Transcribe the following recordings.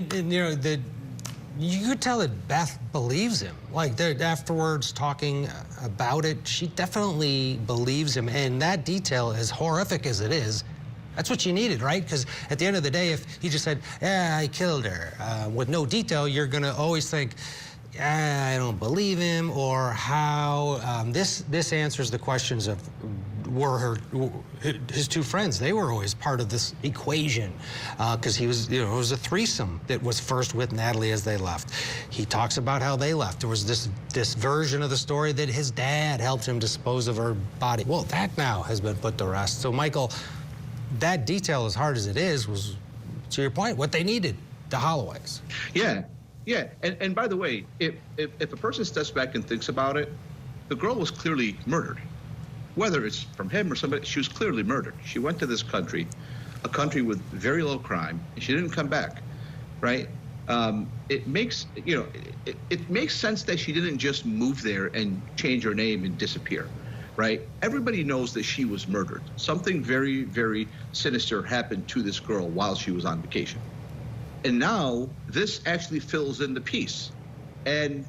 And you know, you could tell that Beth believes him. Like, they're afterwards talking about it, she definitely believes him. And that detail, as horrific as it is, that's what you needed, right? Because at the end of the day, if he just said, "Yeah, I killed her," with no detail, you're going to always think, "I don't believe him," or how this answers the questions of were his two friends. They were always part of this equation because he was, you know, it was a threesome that was first with Natalee as they left. He talks about how they left. There was this version of the story that his dad helped him dispose of her body. Well, that now has been put to rest. So, Michael, that detail, as hard as it is, was, to your point, what they needed, the Holloways. Yeah. Yeah, and by the way, if a person steps back and thinks about it, the girl was clearly murdered. Whether it's from him or somebody, she was clearly murdered. She went to this country, a country with very low crime, and she didn't come back, right? It makes, you know, it makes sense that she didn't just move there and change her name and disappear, right? Everybody knows that she was murdered. Something very, very sinister happened to this girl while she was on vacation. And now this actually fills in the piece. And,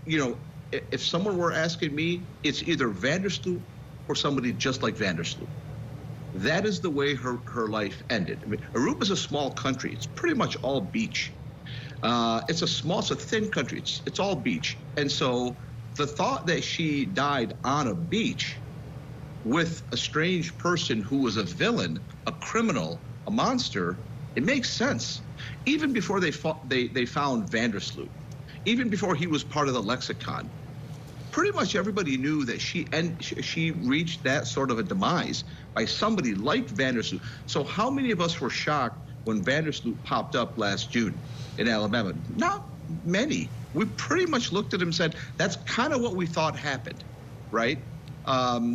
you know, if someone were asking me, it's either Vandersloot or somebody just like Vandersloot. That is the way her life ended. I mean, Aruba's a small country. It's pretty much all beach. It's a thin country. It's all beach. And so the thought that she died on a beach with a strange person who was a villain, a criminal, a monster, it makes sense. Even before they found Vandersloot, even before he was part of the lexicon, pretty much everybody knew that she reached that sort of a demise by somebody like Vandersloot. So how many of us were shocked when Vandersloot popped up last June in Alabama? Not many. We pretty much looked at him and said, that's kind of what we thought happened, right?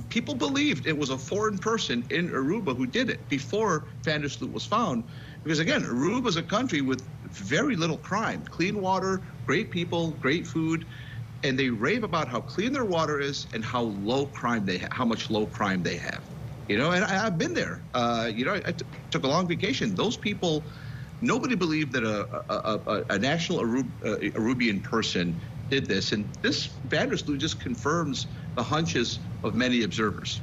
People believed it was a foreign person in Aruba who did it before Vandersloot was found. Because again, Aruba's a country with very little crime, clean water, great people, great food, and they rave about how clean their water is and how low crime how much low crime they have. You know, and I've been there. You know, I took a long vacation. Those people, nobody believed that a national Arubian person did this, and this Vandersloot just confirms the hunches of many observers.